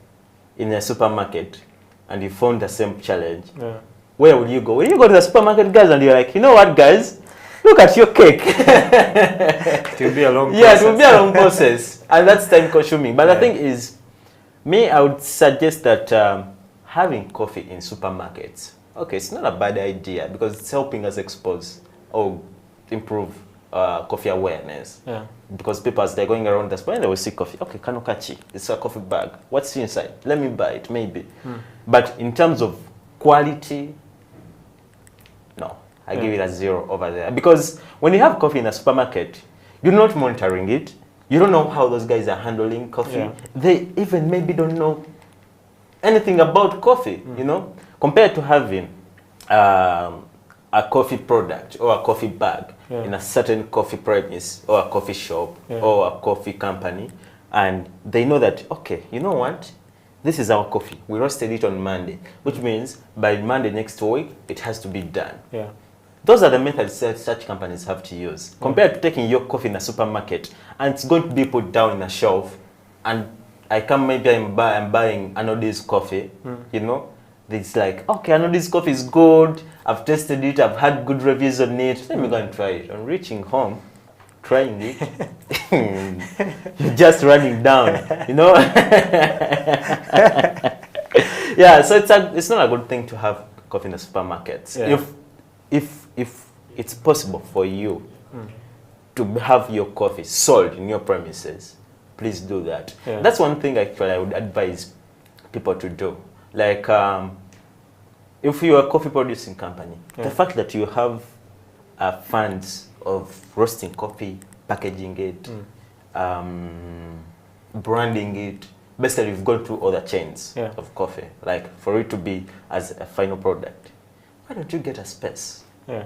in a supermarket, and you found the same challenge. Where will you go? When you go to the supermarket, guys, and you're like, you know what, guys? Look at your cake. It will be a long process. Yeah, it will be a long process. And that's time consuming. But the thing is, I would suggest that having coffee in supermarkets, okay, it's not a bad idea because it's helping us expose or improve coffee awareness. Because people, as they're going around the store, they will see coffee. Okay, kanokachi, it's a coffee bag. What's inside? Let me buy it, maybe. But in terms of quality, no. I give it a 0 over there. Because when you have coffee in a supermarket, you're not monitoring it. You don't know how those guys are handling coffee. Yeah. They even maybe don't know anything about coffee, you know, compared to having a coffee product or a coffee bag in a certain coffee premise or a coffee shop or a coffee company, and they know that, okay, you know what, this is our coffee. We roasted it on Monday, which means by Monday next week, it has to be done. Yeah. Those are the methods that such companies have to use, compared to taking your coffee in a supermarket and it's going to be put down in a shelf, and I come, maybe I'm buying Anodi's coffee, you know, it's like, okay, Anodi's coffee is good, I've tested it, I've had good reviews on it, let me go and try it. On reaching home, trying it, you're just running down, you know. Yeah, so it's not a good thing to have coffee in the supermarkets. Yeah. If it's possible for you to have your coffee sold in your premises, please do that. Yeah. That's one thing actually I would advise people to do. Like, if you're a coffee producing company, the fact that you have funds of roasting coffee, packaging it, branding it, basically you've gone through all the chains of coffee, like for it to be as a final product. Why don't you get a space? Yeah.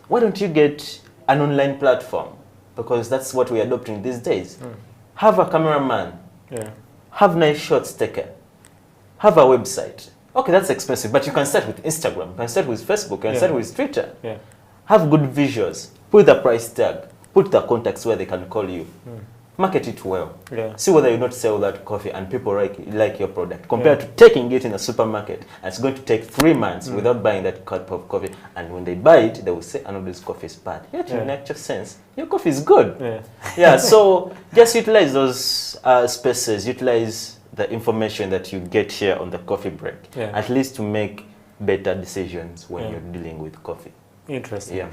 Why don't you get an online platform? Because that's what we're adopting these days. Have a cameraman. Yeah. Have nice shots taken. Have a website. Okay, that's expensive, but you can start with Instagram, you can start with Facebook, you can start with Twitter. Yeah. Have good visuals. Put the price tag. Put the contacts where they can call you. Market it well. Yeah. See whether you not sell that coffee and people like your product. Compared to taking it in a supermarket, and it's going to take 3 months without buying that cup of coffee. And when they buy it, they will say, I know this coffee is bad. Yet in actual sense, your coffee is good. Yeah. Yeah, so just utilize those spaces, utilize the information that you get here on the coffee break, at least to make better decisions when you're dealing with coffee. Interesting. Yeah.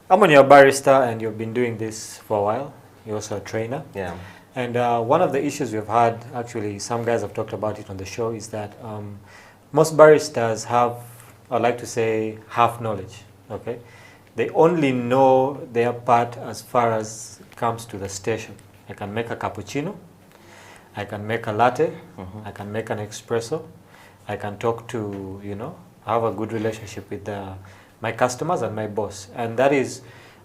Amon, you're a barista and you've been doing this for a while. You're also a trainer. Yeah. And one of the issues we've had, actually, some guys have talked about it on the show, is that most baristas have, I like to say, half knowledge. Okay, they only know their part as far as it comes to the station. I can make a cappuccino, I can make a latte, I can make an espresso, I can talk to, you know, have a good relationship with my customers and my boss, and that is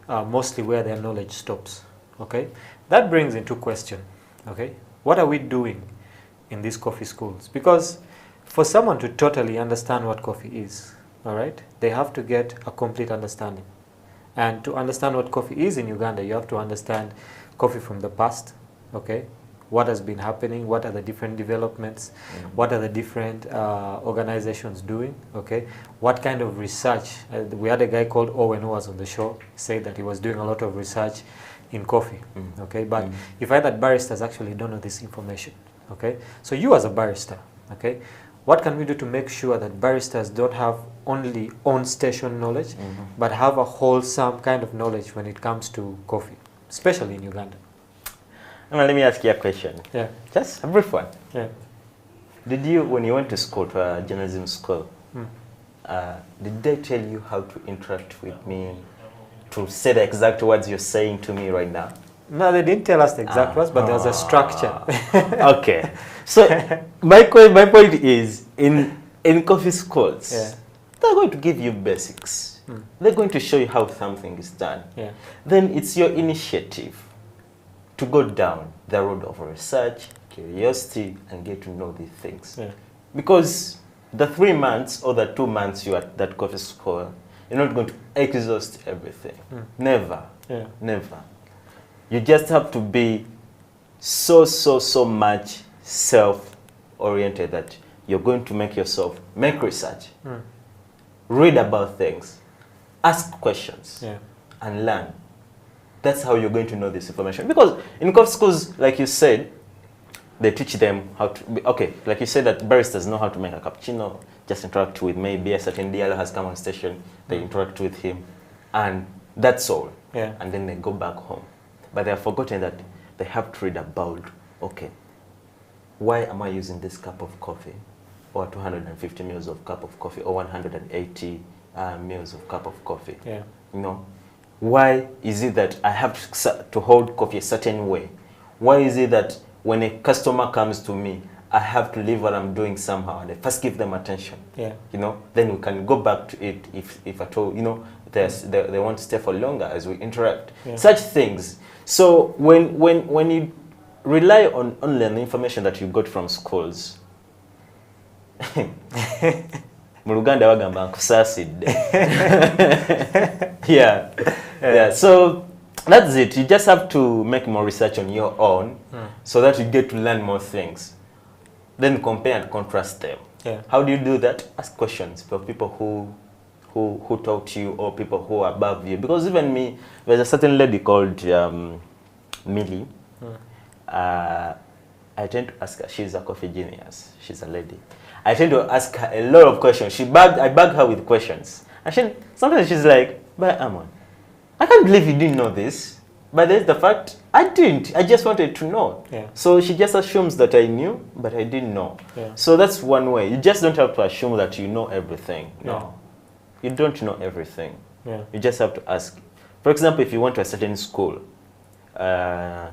mostly where their knowledge stops. Okay, that brings into question, okay, what are we doing in these coffee schools? Because for someone to totally understand what coffee is, all right, they have to get a complete understanding. And to understand what coffee is in Uganda, you have to understand coffee from the past, okay, what has been happening, what are the different developments, what are the different organizations doing, okay, what kind of research. We had a guy called Owen who was on the show, said that he was doing a lot of research in coffee, okay, but you find that baristas actually don't know this information, okay. So you as a barista, okay, what can we do to make sure that baristas don't have only on-station knowledge, but have a wholesome kind of knowledge when it comes to coffee, especially in Uganda? Now, let me ask you a question. Yeah. Just a brief one. Yeah. Did you, when you went to school, to a journalism school, did they tell you how to interact with me, to say the exact words you're saying to me right now? No, they didn't tell us the exact words, but there's a structure. Okay. So my point is, in coffee schools, they're going to give you basics. They're going to show you how something is done. Yeah. Then it's your initiative to go down the road of research, curiosity, and get to know these things. Yeah. Because the 3 months or the 2 months you're at that coffee school, you're not going to exhaust everything. Never. Yeah. Never. You just have to be so much self-oriented that you're going to make research, read about things, ask questions, and learn. That's how you're going to know this information. Because in coffee schools, like you said, they teach them how to be, okay, like you said that baristas know how to make a cappuccino, just interact with maybe a certain dealer has come on station, they interact with him, and that's all. Yeah. And then they go back home. But they have forgotten that they have to read about, okay, why am I using this cup of coffee, or 250 mils of cup of coffee, or 180 mils of cup of coffee? Yeah. You know, Why is it that I have to hold coffee a certain way? Why is it that when a customer comes to me, I have to leave what I'm doing somehow and I first give them attention? Yeah. You know, then we can go back to it if at all, you know, they want to stay for longer as we interact. Yeah. Such things. So when you rely on online information that you got from schools, mu Luganda bagamba nkusasidde. Yeah. So that's it. You just have to make more research on your own so that you get to learn more things. Then compare and contrast them. Yeah. How do you do that? Ask questions for people who taught you or people who are above you. Because even me, there's a certain lady called Millie. I tend to ask her. She's a coffee genius. She's a lady. I tend to ask her a lot of questions. I bug her with questions. And sometimes she's like, but Amon, I can't believe you didn't know this. But there's the fact, I didn't. I just wanted to know. Yeah. So she just assumes that I knew, but I didn't know. Yeah. So that's one way. You just don't have to assume that you know everything. No. Yeah. You don't know everything. Yeah. You just have to ask. For example, if you went to a certain school, the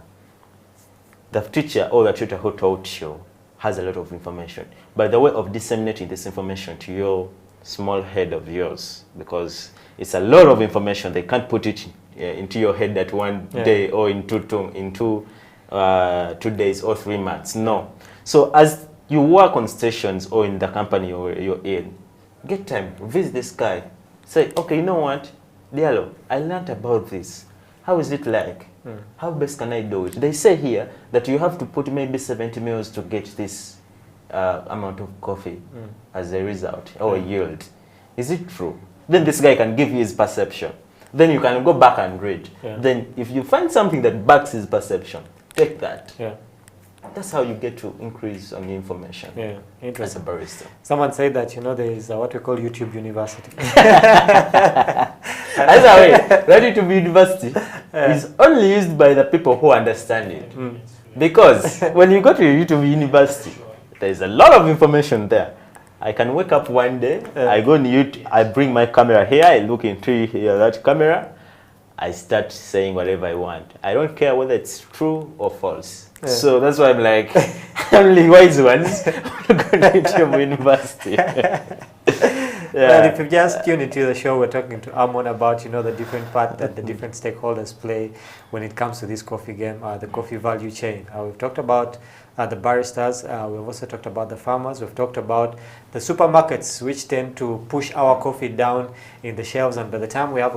teacher or the tutor who taught you has a lot of information. But the way of disseminating this information to your small head of yours, because it's a lot of information, they can't put it into your head at one day or in 2 days or 3 months. No. So as you work on stations or in the company you're in, get time, visit this guy. Say, okay, you know what, Diallo, I learned about this. How is it like? How best can I do it? They say here that you have to put maybe 70 mils to get this amount of coffee as a result or yield. Is it true? Then this guy can give you his perception. Then you can go back and read. Yeah. Then if you find something that backs his perception, take that. Yeah. That's how you get to increase on the information. Yeah. As a Interesting. barista. Someone said that, you know, there is what we call YouTube University. As a way, that YouTube University is only used by the people who understand it. Because when you go to your YouTube University, there's a lot of information there. I can wake up one day, I go on YouTube, I bring my camera here, I look into that camera, I start saying whatever I want. I don't care whether it's true or false. Yeah. So that's why I'm like, only wise ones who go to YouTube University. Well, if you've just tuned into the show, we're talking to Amon about, you know, the different part that the different stakeholders play when it comes to this coffee game, the coffee value chain. We've talked about the baristas, we've also talked about the farmers, we've talked about the supermarkets, which tend to push our coffee down in the shelves, and by the time we have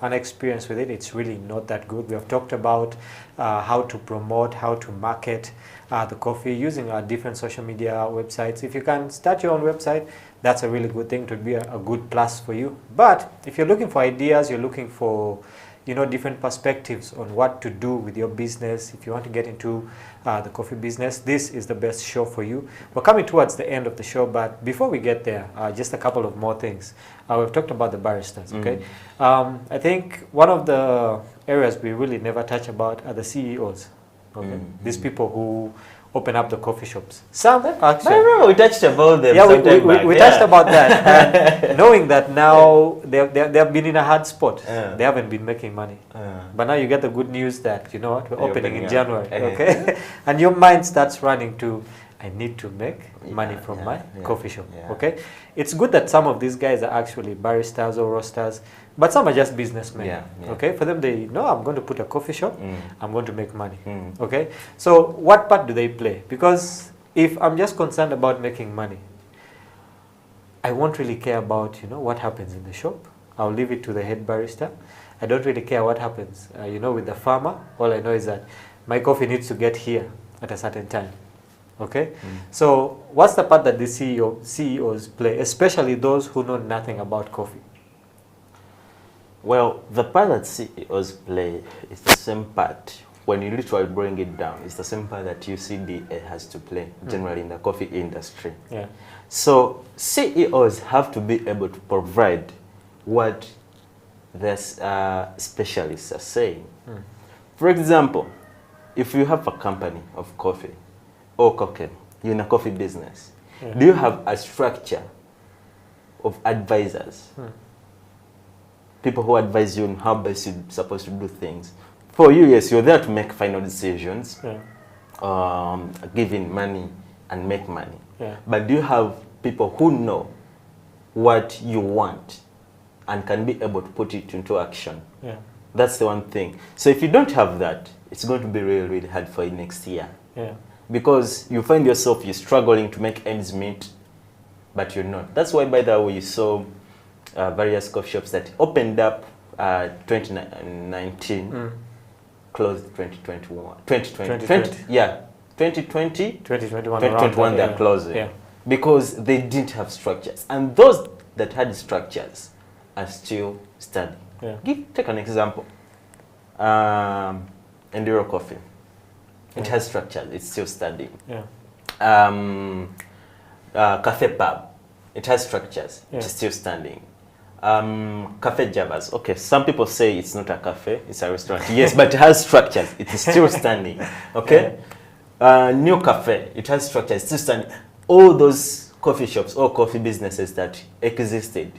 an experience with it, it's really not that good. We have talked about how to promote, how to market the coffee using our different social media websites. If you can start your own website, that's a really good thing. It would be a good plus for you. But if you're looking for ideas, you're looking for, you know, different perspectives on what to do with your business, if you want to get into the coffee business, this is the best show for you. We're coming towards the end of the show, but before we get there, just a couple of more things. We've talked about the baristas, okay? I think one of the areas we really never touch about are the CEOs, okay? These people who open up the coffee shops. Some actually. I remember we touched about them. Yeah, we touched about that. And knowing that now they have been in a hard spot. They haven't been making money. But now you get the good news that, you know what, we're opening in January. Okay? And your mind starts running to, I need to make money from my coffee shop. Okay? It's good that some of these guys are actually baristas or roasters, but some are just businessmen. Okay? For them, they know, I'm going to put a coffee shop, I'm going to make money. Okay? So what part do they play? Because if I'm just concerned about making money, I won't really care about, you know, what happens in the shop. I'll leave it to the head barista. I don't really care what happens, you know, with the farmer. All I know is that my coffee needs to get here at a certain time. Okay? So what's the part that the CEOs play, especially those who know nothing about coffee? Well, the part that CEOs play is the same part. When you literally bring it down, it's the same part that UCDA has to play, generally in the coffee industry. Yeah. So CEOs have to be able to provide what the specialists are saying. For example, if you have a company of coffee or cocaine, you're in a coffee business, do you have a structure of advisors? people who advise you on how best you're supposed to do things. For you, yes, you're there to make final decisions, giving money and make money. Yeah. But do you have people who know what you want and can be able to put it into action? Yeah. That's the one thing. So if you don't have that, it's going to be really, really hard for you next year. Yeah. Because you find yourself, you're struggling to make ends meet, but you're not. That's why, by the way, you saw various coffee shops that opened up 2019, closed 2021. 2020. Yeah. 2020. 2021 they're closing. Yeah. Because they didn't have structures. And those that had structures are still standing. Yeah. Take an example. Enduro Coffee. It has structures. It's still standing. Yeah. Cafe Pub. It has structures. Yeah. It's still standing. Cafe Javas. Okay, some people say it's not a cafe, it's a restaurant. Yes, but it has structures. It is still standing. Okay. New Cafe. It has structures. It's still standing. All those coffee shops, all coffee businesses that existed,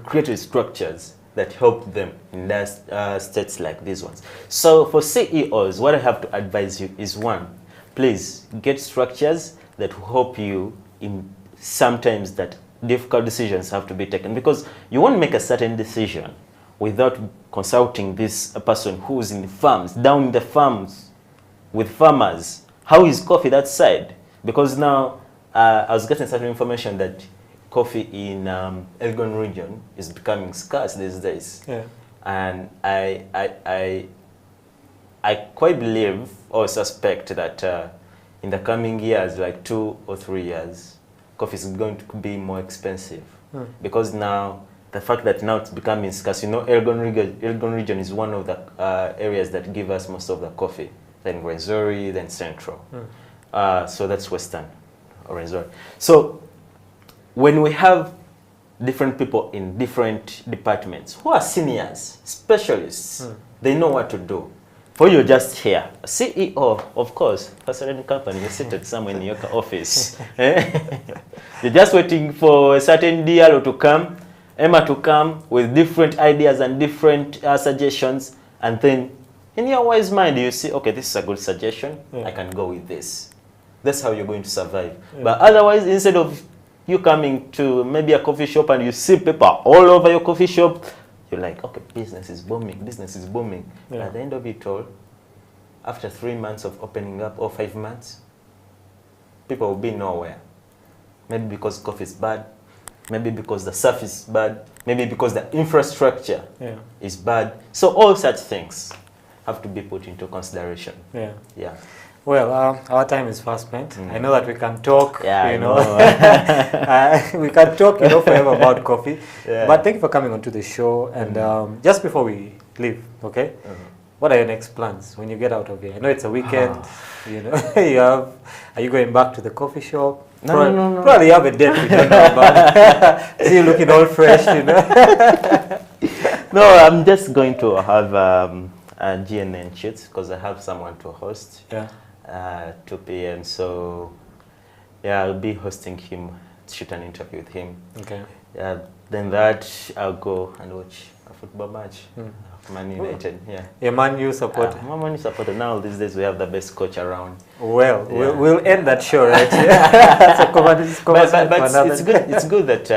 created structures that helped them in states like these ones. So for CEOs, what I have to advise you is, one, please get structures that will help you in sometimes that difficult decisions have to be taken, because you won't make a certain decision without consulting this person who's in the farms, down in the farms with farmers. How is coffee that side? Because now I was getting certain information that coffee in Elgon region is becoming scarce these days. Yeah. And I quite believe or suspect that in the coming years, like 2 or 3 years, coffee is going to be more expensive. Because now, the fact that now it's becoming scarce, you know, Elgon region is one of the areas that give us most of the coffee, then Rwenzori, then Central. So that's Western or Rwenzori. So when we have different people in different departments who are seniors, specialists, they know what to do. For you just here, CEO, of course, for a certain company, you're seated somewhere in your office. You're just waiting for a certain DLO to come, Emma to come with different ideas and different suggestions, and then in your wise mind, you see, okay, this is a good suggestion, I can go with this. That's how you're going to survive. But otherwise, instead of you coming to maybe a coffee shop and you see paper all over your coffee shop, you're like, okay, business is booming, business is booming. At the end of it all, after 3 months of opening up, or 5 months, people will be nowhere. Maybe because coffee is bad, maybe because the surface is bad, maybe because the infrastructure is bad. So all such things have to be put into consideration. Yeah. Well, our time is fast spent. I know that we can talk, we can talk, forever about coffee. But thank you for coming onto the show. And just before we leave, okay, what are your next plans when you get out of here? I know it's a weekend. Are you going back to the coffee shop? No. Probably you have a date we don't know about. See you looking all fresh, No, I'm just going to have a GNN shoot because I have someone to host. 2 p.m. So I'll be hosting him, shoot an interview with him. Okay. Then that I'll go and watch a football match. Man United. A Man U supporter. I'm a Man U supporter. Now these days we have the best coach around. Well, we'll end that show right here. But it's good that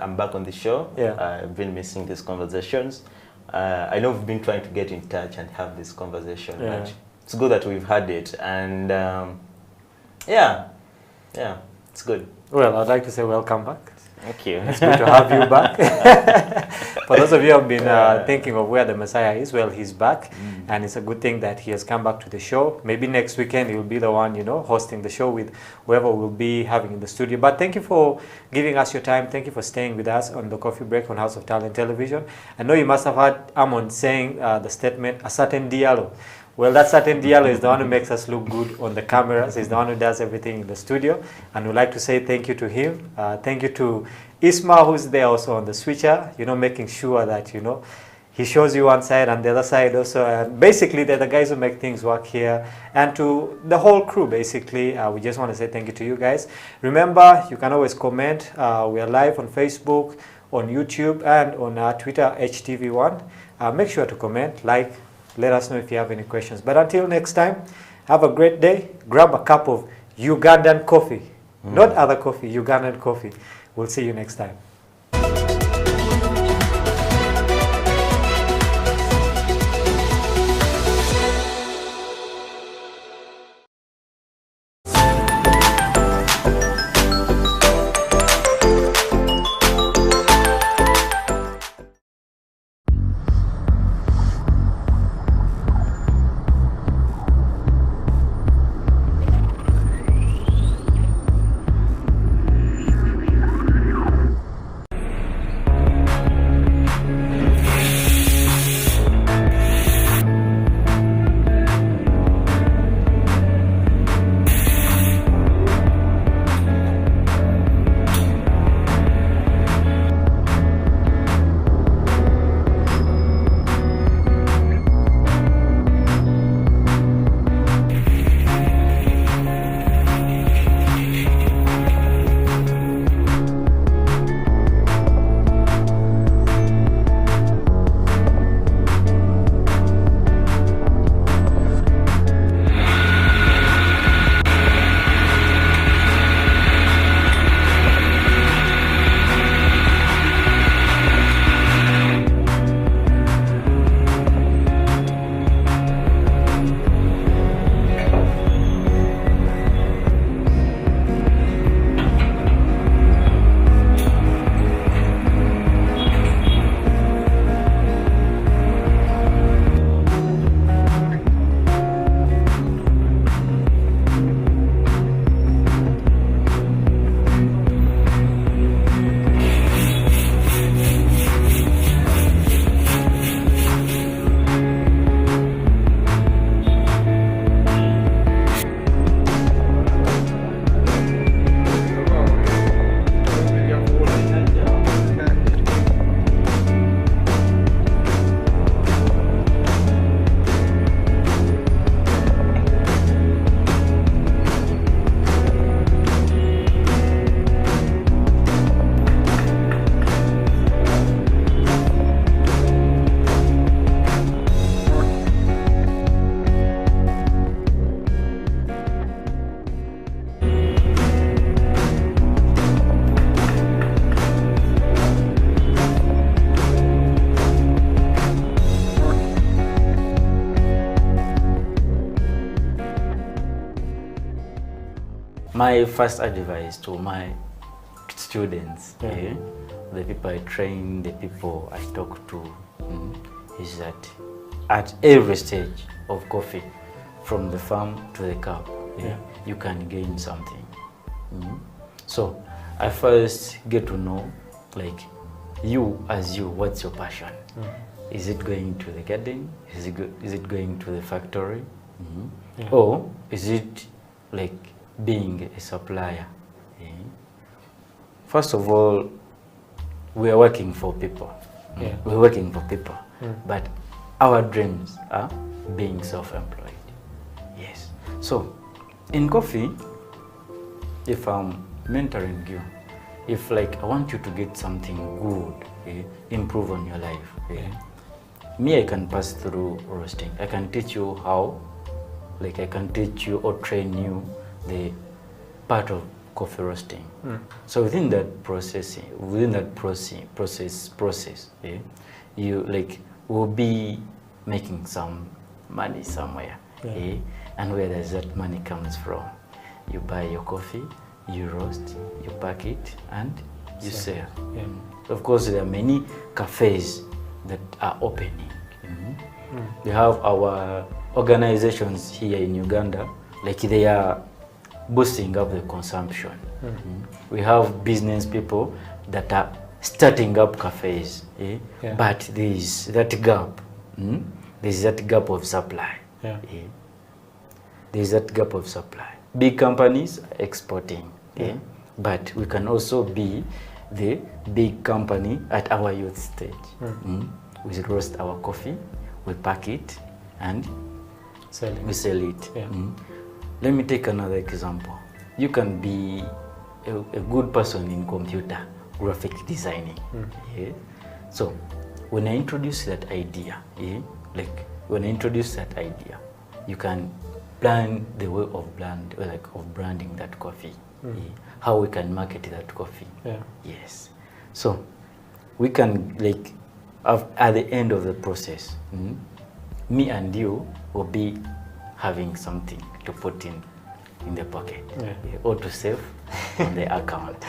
I'm back on the show. I've been missing these conversations. I know we've been trying to get in touch and have this conversation. But it's good that we've had it, and it's good. Well, I'd like to say welcome back. Thank you. It's good to have you back. For those of you who have been thinking of where the Messiah is, well, he's back, and it's a good thing that he has come back to the show. Maybe next weekend he'll be the one, hosting the show with whoever we'll be having in the studio. But thank you for giving us your time. Thank you for staying with us on the Coffee Break on House of Talent Television. I know you must have heard Amon saying the statement, a certain Diallo. Well, that certain Diallo is the one who makes us look good on the cameras. He's the one who does everything in the studio. And we'd like to say thank you to him. Thank you to Isma, who's there also on the switcher, making sure that, he shows you one side and the other side also. And basically, they're the guys who make things work here. And to the whole crew, basically, we just want to say thank you to you guys. Remember, you can always comment. We are live on Facebook. on YouTube and on Twitter, HTV1. Make sure to comment, like, let us know if you have any questions. But until next time, have a great day. Grab a cup of Ugandan coffee, not other coffee, Ugandan coffee. We'll see you next time. My first advice to my students, the people I train, the people I talk to, is that at every stage of coffee, from the farm to the cup, you can gain something. So I first get to know, like, you as you, what's your passion? Is it going to the garden? Is it going to the factory? Or is it like being a supplier? First of all, we are working for people. We're working for people, but our dreams are being self-employed. Yes. So in coffee, if I'm mentoring you, if like I want you to get something good, improve on your life, me, I can pass through roasting. I can teach you how, like I can teach you or train you the part of coffee roasting. So within that process, you like will be making some money somewhere. And where does that money comes from? You buy your coffee, you roast, you pack it, and you sell. Of course, there are many cafes that are opening. We have our organizations here in Uganda, like they are boosting up the consumption. We have business people that are starting up cafes, but there is that gap. There's that gap of supply. There's that gap of supply. Big companies are exporting, but we can also be the big company at our youth stage. We roast our coffee, we pack it, and we sell it. Let me take another example. You can be a good person in computer graphic designing. Yeah. So when I introduce that idea, you can plan the way of branding that coffee. How we can market that coffee. Yes. So we can at the end of the process, me and you will be having something to put in the pocket or to save on the account.